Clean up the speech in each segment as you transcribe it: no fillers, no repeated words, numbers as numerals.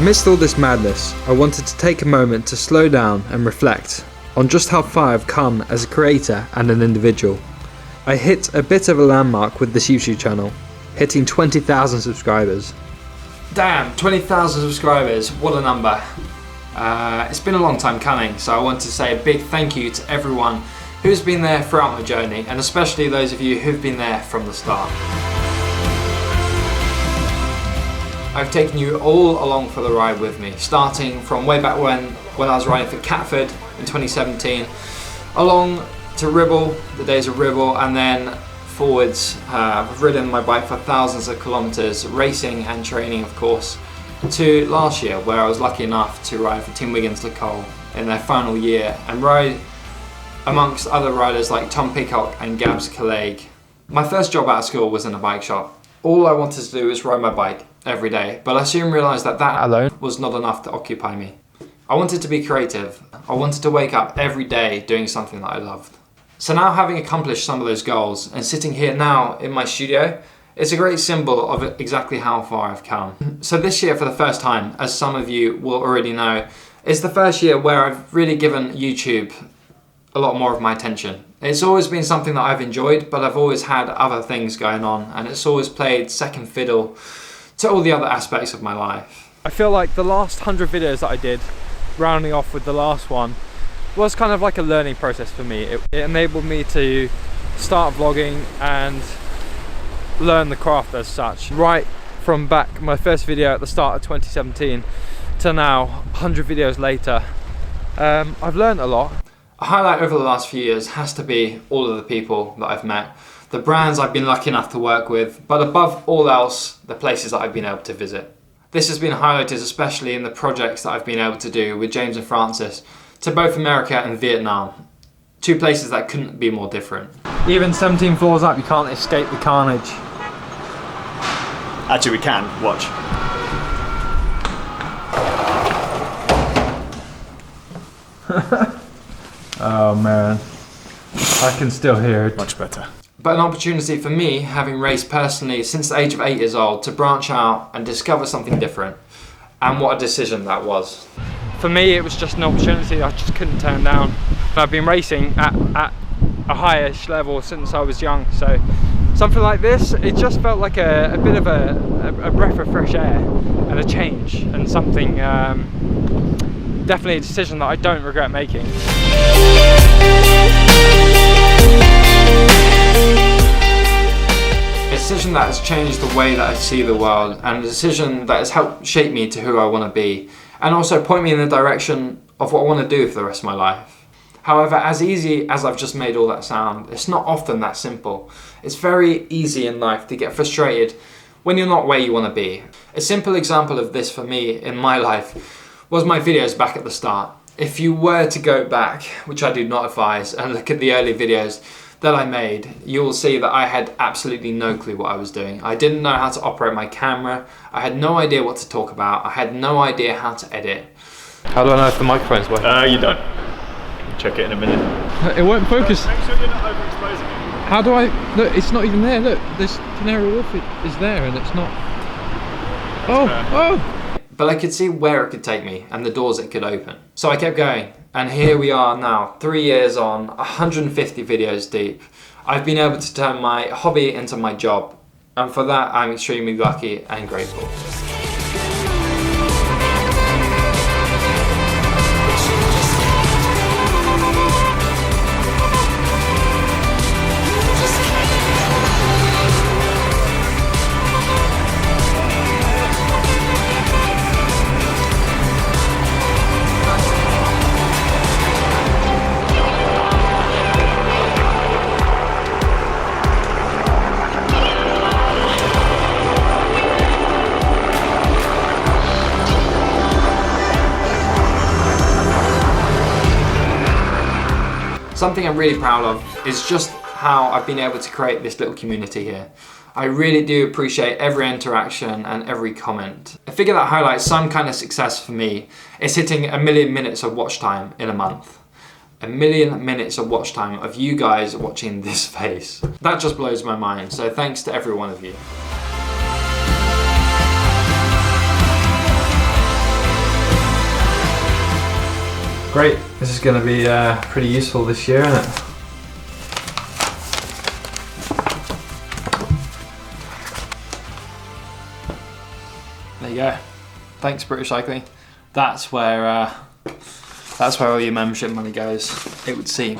Amidst all this madness, I wanted to take a moment to slow down and reflect on just how far I've come as a creator and an individual. I hit a bit of a landmark with this YouTube channel, hitting 20,000 subscribers. Damn, 20,000 subscribers, what a number. It's been a long time coming, so I want to say a big thank you to everyone who's been there throughout my journey, and especially those of you who've been there from the start. I've taken you all along for the ride with me, starting from way back when I was riding for Catford in 2017, along to Ribble, the days of Ribble, and then forwards. I've ridden my bike for thousands of kilometres, racing and training of course, to last year where I was lucky enough to ride for Team Wiggins-LeColle in their final year and ride amongst other riders like Tom Peacock and Gabs Calaig. My first job out of school was in a bike shop. All I wanted to do was ride my bike every day, but I soon realised that that alone was not enough to occupy me. I wanted to be creative. I wanted to wake up every day doing something that I loved. So now, having accomplished some of those goals and sitting here now in my studio, it's a great symbol of exactly how far I've come. So this year, for the first time, as some of you will already know, is the first year where I've really given YouTube a lot more of my attention. It's always been something that I've enjoyed, but I've always had other things going on, and it's always played second fiddle to all the other aspects of my life. I feel like the last 100 videos that I did, rounding off with the last one, was kind of like a learning process for me. It enabled me to start vlogging and learn the craft as such. Right from back my first video at the start of 2017 to now, 100 videos later, I've learned a lot. A highlight over the last few years has to be all of the people that I've met, the brands I've been lucky enough to work with, but above all else, the places that I've been able to visit. This has been highlighted especially in the projects that I've been able to do with James and Francis to both America and Vietnam. Two places that couldn't be more different. Even 17 floors up, you can't escape the carnage. Actually, we can. Watch. Oh man, I can still hear it. Much better. But an opportunity for me, having raced personally since the age of 8 years old, to branch out and discover something different. And what a decision that was. For me, it was just an opportunity I just couldn't turn down. I've been racing at a highish level since I was young, so something like this, it just felt like a bit of a breath of fresh air and a change, and something, definitely a decision that I don't regret making. A decision that has changed the way that I see the world, and a decision that has helped shape me to who I want to be, and also point me in the direction of what I want to do for the rest of my life. However, as easy as I've just made all that sound, it's not often that simple. It's very easy in life to get frustrated when you're not where you want to be. A simple example of this for me in my life was my videos back at the start. If you were to go back, which I do not advise, and look at the early videos that I made, you will see that I had absolutely no clue what I was doing. I didn't know how to operate my camera. I had no idea what to talk about. I had no idea how to edit. How do I know if the microphone's working? You don't. Check it in a minute. It won't focus. Make sure you're not overexposing it. How do I... Look, it's not even there. Look, this Canary Wharf is there and it's not... Oh! But I could see where it could take me and the doors it could open. So I kept going, and here we are now, 3 years on, 150 videos deep. I've been able to turn my hobby into my job, and for that I'm extremely lucky and grateful. Something I'm really proud of is just how I've been able to create this little community here. I really do appreciate every interaction and every comment. A figure that highlights some kind of success for me is hitting 1 million minutes of watch time in a month. 1 million minutes of watch time of you guys watching this face. That just blows my mind, so thanks to every one of you. Great, this is going to be pretty useful this year, isn't it? There you go. Thanks, British Cycling. That's where all your membership money goes, it would seem.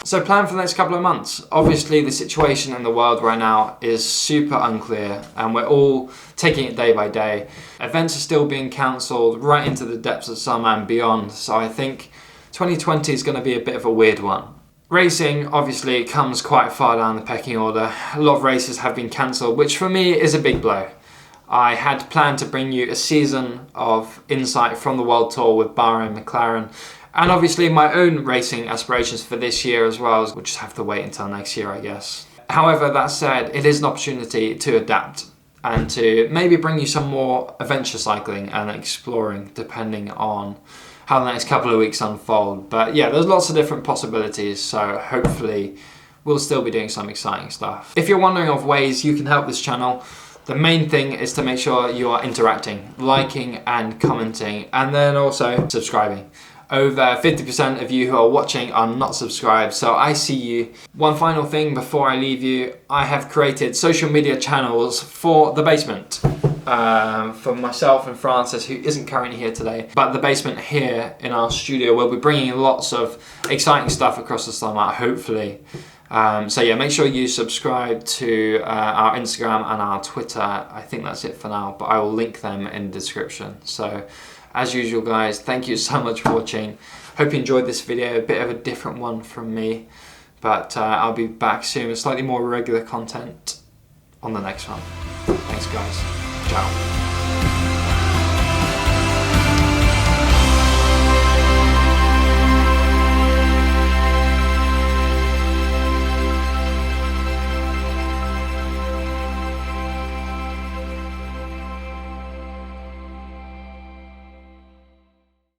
So plan for the next couple of months. Obviously the situation in the world right now is super unclear and we're all taking it day by day. Events are still being cancelled right into the depths of summer and beyond, so I think 2020 is going to be a bit of a weird one. Racing obviously comes quite far down the pecking order. A lot of races have been cancelled, which for me is a big blow. I had planned to bring you a season of insight from the World Tour with Bahrain, McLaren, and obviously my own racing aspirations for this year as well. We'll just have to wait until next year, I guess. However, that said, it is an opportunity to adapt and to maybe bring you some more adventure cycling and exploring depending on how the next couple of weeks unfold. But yeah, there's lots of different possibilities, so hopefully we'll still be doing some exciting stuff. If you're wondering of ways you can help this channel, the main thing is to make sure you are interacting, liking and commenting, and then also subscribing. Over 50% of you who are watching are not subscribed, so I see you. One final thing before I leave you, I have created social media channels for The Basement. For myself and Francis, who isn't currently here today, but The Basement here in our studio will be bringing lots of exciting stuff across the summer, hopefully. So yeah, make sure you subscribe to our Instagram and our Twitter. I think that's it for now, but I will link them in the description. So as usual guys, thank you so much for watching. Hope you enjoyed this video, a bit of a different one from me, but I'll be back soon with slightly more regular content on the next one. Thanks guys, ciao.